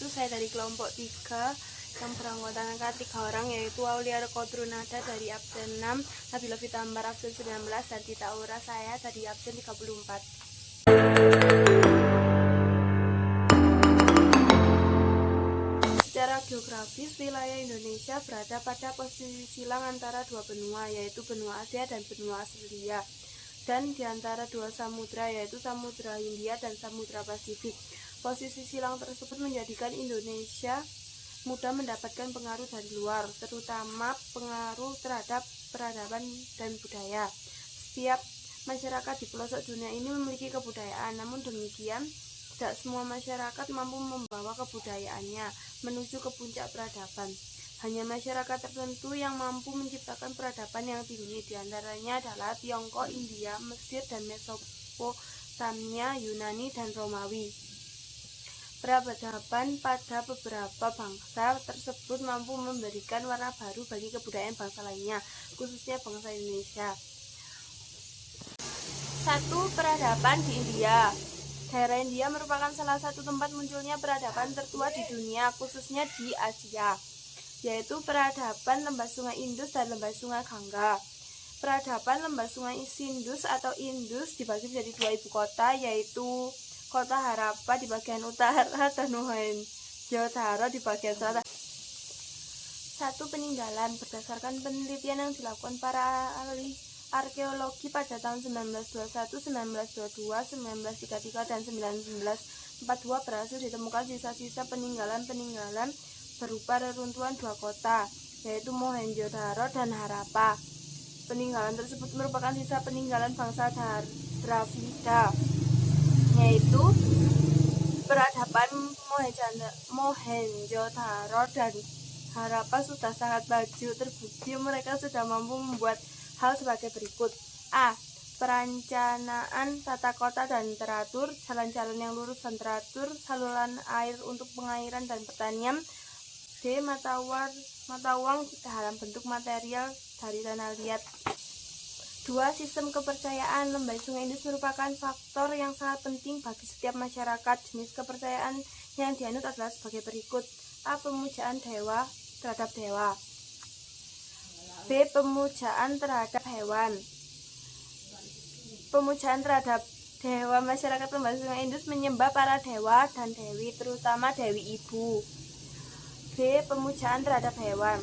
yaitu saya dari kelompok 3 yang beranggotakan 3 orang, yaitu Aulia Rekodrunada dari absen 6, Nabila Fitambar absen 19, dan Tita Aura saya dari absen 34. Secara geografis, wilayah Indonesia berada pada posisi silang antara dua benua, yaitu benua Asia dan benua Australia, dan di antara dua samudra, yaitu Samudra Hindia dan Samudra Pasifik. Posisi silang tersebut menjadikan Indonesia mudah mendapatkan pengaruh dari luar, terutama pengaruh terhadap peradaban dan budaya. Setiap masyarakat di pelosok dunia ini memiliki kebudayaan, namun demikian tidak semua masyarakat mampu membawa kebudayaannya menuju ke puncak peradaban. Hanya masyarakat tertentu yang mampu menciptakan peradaban yang tinggi, diantaranya adalah Tiongkok, India, Mesir, dan Mesopotamia, Yunani, dan Romawi. Peradaban pada beberapa bangsa tersebut mampu memberikan warna baru bagi kebudayaan bangsa lainnya, khususnya bangsa Indonesia. 1. Peradaban di India. Daerah India merupakan salah satu tempat munculnya peradaban tertua di dunia, khususnya di Asia, yaitu peradaban lembah sungai Indus dan lembah sungai Gangga. Peradaban lembah sungai Sindus atau Indus dibagi menjadi 2 ibu kota, yaitu kota Harappa di bagian utara dan Mohenjo-daro di bagian selatan. 1. Peninggalan. Berdasarkan penelitian yang dilakukan para ahli arkeologi pada tahun 1921, 1922, 1933, dan 1942 berhasil ditemukan sisa-sisa peninggalan berupa reruntuhan 2 kota, yaitu Mohenjo-daro dan Harappa. Peninggalan tersebut merupakan sisa peninggalan bangsa Dravida, yaitu peradaban Mohenjo-daro dan Harappa sudah sangat maju. Terbukti mereka sudah mampu membuat hal sebagai berikut. A. Perencanaan tata kota dan teratur, jalan-jalan yang lurus dan teratur, saluran air untuk pengairan dan pertanian. D. Mata uang dalam bentuk material dari tanah liat. 2. Sistem kepercayaan. Lembah sungai Indus merupakan faktor yang sangat penting bagi setiap masyarakat. Jenis kepercayaan yang dianut adalah sebagai berikut. A. Pemujaan terhadap dewa. B. Pemujaan terhadap hewan. Pemujaan terhadap dewa. Masyarakat lembah sungai Indus menyembah para dewa dan dewi, terutama Dewi Ibu. B. Pemujaan terhadap hewan.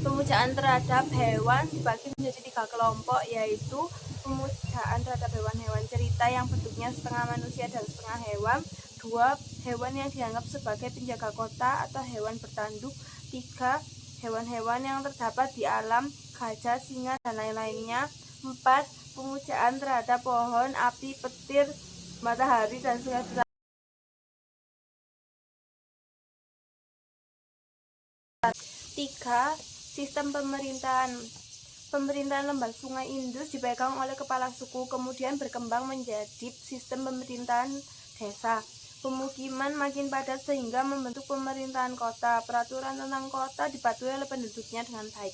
Pemujaan terhadap hewan dibagi menjadi 3 kelompok, yaitu pemujaan terhadap hewan-hewan cerita yang bentuknya setengah manusia dan setengah hewan. 2. Hewan yang dianggap sebagai penjaga kota atau hewan bertanduk. 3. Hewan-hewan yang terdapat di alam, gajah, singa, dan lain-lainnya. 4. Pemujaan terhadap pohon, api, petir, matahari, dan sungai besar. 3. Sistem pemerintahan. Pemerintahan lembah sungai Indus dipegang oleh kepala suku, kemudian berkembang menjadi sistem pemerintahan desa. Pemukiman makin padat sehingga membentuk pemerintahan kota. Peraturan tentang kota dipatuhi oleh penduduknya dengan baik.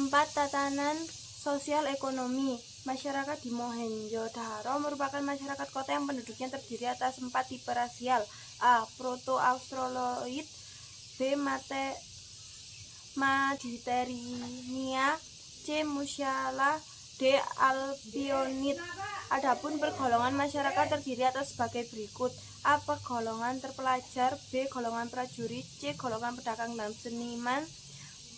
4. Tatanan sosial ekonomi. Masyarakat di Mohenjo-daro merupakan masyarakat kota yang penduduknya terdiri atas 4 tipe rasial. A. Proto-Australoid. B. Mediterania. C. Musiala. D. Albionid. Adapun pergolongan masyarakat terdiri atas sebagai berikut. A. Golongan terpelajar. B. Golongan prajurit. C. Golongan pedagang dan seniman.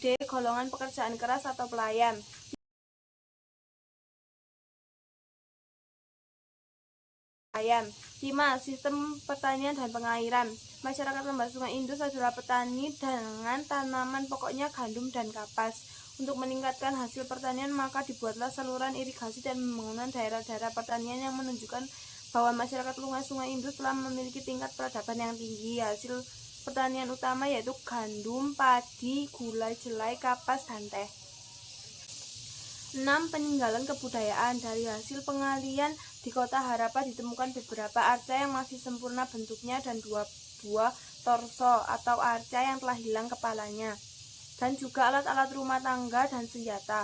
D. Golongan pekerjaan keras atau pelayan. 5. Sistem pertanian dan pengairan. Masyarakat lembah sungai Indus adalah petani dengan tanaman pokoknya gandum dan kapas. Untuk meningkatkan hasil pertanian, maka dibuatlah saluran irigasi dan pembangunan daerah-daerah pertanian yang menunjukkan bahwa masyarakat sungai Indus telah memiliki tingkat peradaban yang tinggi. Hasil pertanian utama yaitu gandum, padi, gulai, jelai, kapas, dan teh. 6. Peninggalan kebudayaan. Dari hasil penggalian di kota Harappa ditemukan beberapa arca yang masih sempurna bentuknya dan 2 buah torso atau arca yang telah hilang kepalanya, dan juga alat-alat rumah tangga dan senjata.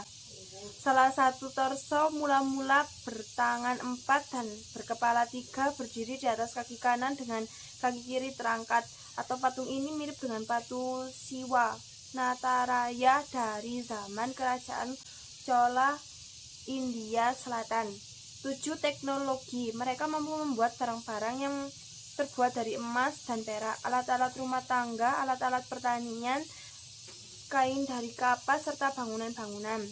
Salah satu torso mula-mula bertangan 4 dan berkepala 3 berdiri di atas kaki kanan dengan kaki kiri terangkat, atau patung ini mirip dengan patung Siwa Nataraya dari zaman Kerajaan Chola India Selatan. 7. Teknologi. Mereka mampu membuat barang-barang yang terbuat dari emas dan perak, alat-alat rumah tangga, alat-alat pertanian, kain dari kapas, serta bangunan-bangunan.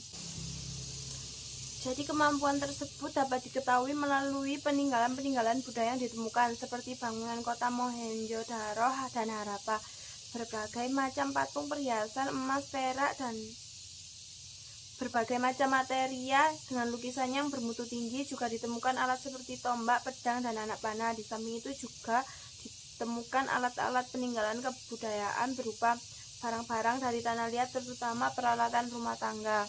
Jadi kemampuan tersebut dapat diketahui melalui peninggalan-peninggalan budaya yang ditemukan, seperti bangunan kota Mohenjo-daro dan Harappa. Berbagai macam patung perhiasan emas, perak, dan berbagai macam materia dengan lukisannya yang bermutu tinggi. Juga ditemukan alat seperti tombak, pedang, dan anak panah. Di samping itu juga ditemukan alat-alat peninggalan kebudayaan berupa barang-barang dari tanah liat, terutama peralatan rumah tangga.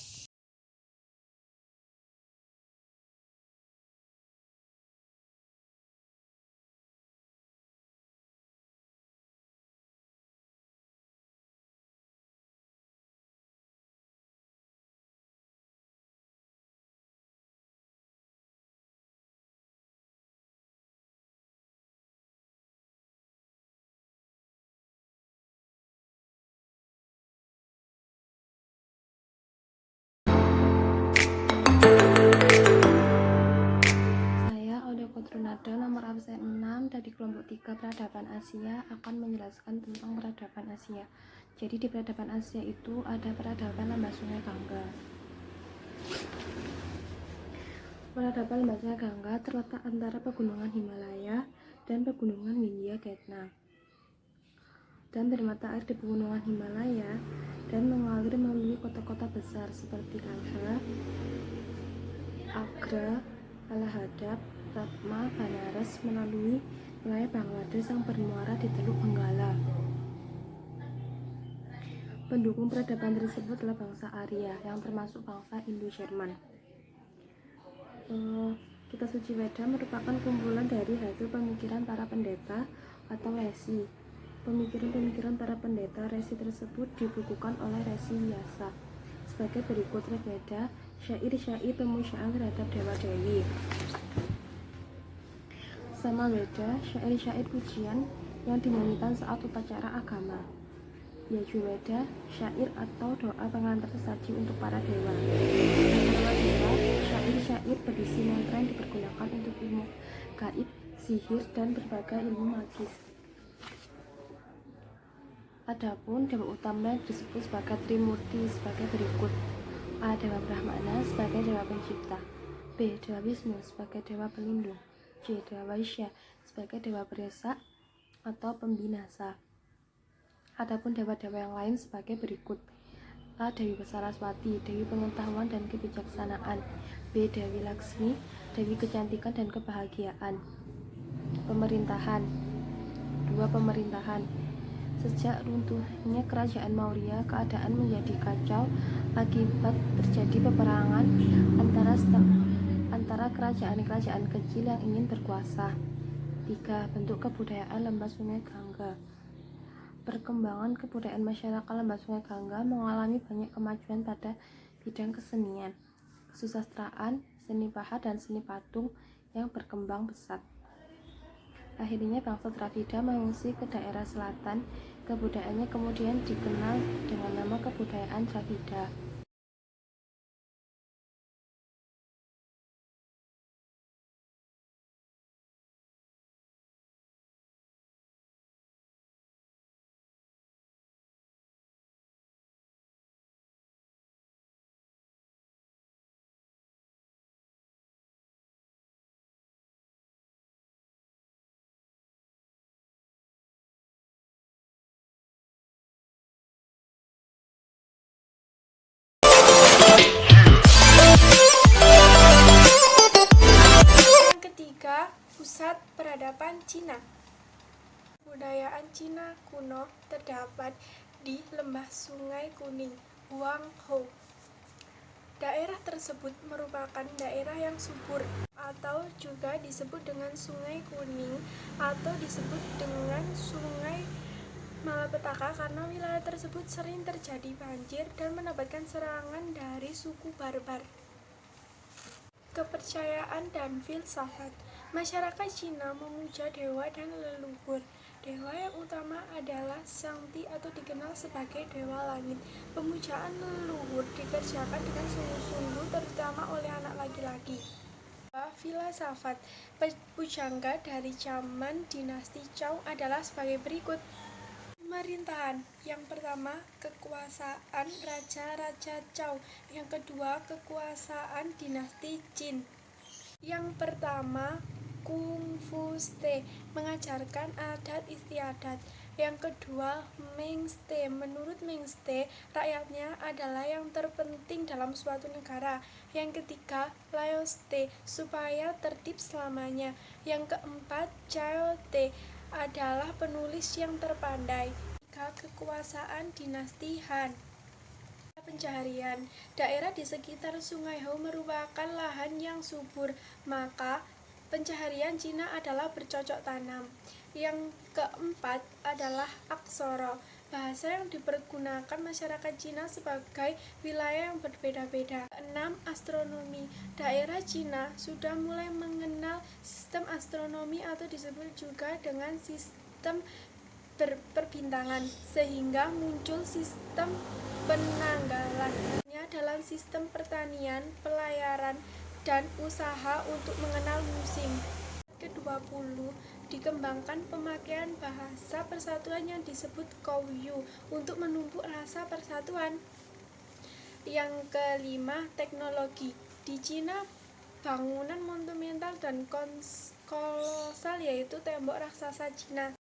Nada nomor absen 6 dari kelompok 3 peradaban Asia akan menjelaskan tentang peradaban Asia. Jadi di peradaban Asia itu ada peradaban lembah sungai Gangga. Peradaban lembah sungai Gangga terletak antara pegunungan Himalaya dan pegunungan Vindhya Ketna, dan bermata air di pegunungan Himalaya dan mengalir melalui kota-kota besar seperti Agra, Allahabad, Patna, Banaras, melalui wilayah Bangladesh yang bermuara di Teluk Benggala. Pendukung peradaban tersebut adalah bangsa Arya yang termasuk bangsa Indo-Jerman. Kitab Suci Weda merupakan kumpulan dari hasil pemikiran para pendeta atau resi. Pemikiran-pemikiran para pendeta resi tersebut dibukukan oleh Resi Vyasa sebagai berikut: Rig Veda, syair-syair pemujaan terhadap dewa-dewi. Sama Weda, syair-syair pujian yang dinyanyikan saat upacara agama. Yajurveda, syair atau doa pengantar sesaji untuk para dewa. Dewa, syair-syair berisi mantra yang dipergunakan untuk ilmu gaib, sihir, dan berbagai ilmu magis. Adapun dewa utama disebut sebagai Trimurti sebagai berikut: A. Dewa Brahmana sebagai dewa pencipta, B. Dewa Wisnu sebagai dewa pelindung, C. Dewa Vaishya sebagai dewa beresak atau pembinasa. Adapun dewa-dewa yang lain sebagai berikut: A. Dewi Saraswati, dewi pengetahuan dan kebijaksanaan, B. Dewi Laksmi, dewi kecantikan dan kebahagiaan. Pemerintahan. 2. Pemerintahan. Sejak runtuhnya kerajaan Maurya, keadaan menjadi kacau akibat terjadi peperangan antara kerajaan-kerajaan kecil yang ingin berkuasa. 3. Bentuk kebudayaan lembah sungai Gangga. Perkembangan kebudayaan masyarakat lembah sungai Gangga mengalami banyak kemajuan pada bidang kesenian, kesusastraan, seni pahat, dan seni patung yang berkembang pesat. Akhirnya bangsa Dravida mengungsi ke daerah selatan. Kebudayaannya kemudian dikenal dengan nama kebudayaan Dravida. Pusat peradaban Cina. Kebudayaan Cina kuno terdapat di Lembah Sungai Kuning, Huanghe. Daerah tersebut merupakan daerah yang subur, atau juga disebut dengan Sungai Kuning, atau disebut dengan Sungai malapetaka karena wilayah tersebut sering terjadi banjir dan mendapatkan serangan dari suku barbar. Kepercayaan dan filsafat. Masyarakat Cina memuja dewa dan leluhur. Dewa yang utama adalah Shangti atau dikenal sebagai dewa langit. Pemujaan leluhur dikerjakan dengan sungguh-sungguh terutama oleh anak laki-laki. Filsafat. Pujangga dari zaman dinasti Zhou adalah sebagai berikut. Pemerintahan. Yang pertama, kekuasaan Raja-Raja Zhou. Yang kedua, kekuasaan dinasti Qin. Yang pertama, Confucius mengajarkan adat istiadat. Yang kedua, Mengste. Menurut Mengste, rakyatnya adalah yang terpenting dalam suatu negara. Yang ketiga, Laoste, supaya tertib selamanya. Yang keempat, Chaote, adalah penulis yang terpandai. Kekuasaan dinasti Han. Pencaharian. Daerah di sekitar Sungai Ho merupakan lahan yang subur, maka pencaharian Cina adalah bercocok tanam. Yang keempat adalah aksara, bahasa yang dipergunakan masyarakat Cina sebagai wilayah yang berbeda-beda. Keenam, astronomi. Daerah Cina sudah mulai mengenal sistem astronomi atau disebut juga dengan sistem perbintangan, sehingga muncul sistem penanggalan. Dalam sistem pertanian, pelayaran, dan usaha untuk mengenal musim. Ke-20, dikembangkan pemakaian bahasa persatuan yang disebut Kouyu untuk menumpuk rasa persatuan. Yang kelima, teknologi. Di Cina, bangunan monumental dan kolosal yaitu tembok raksasa Cina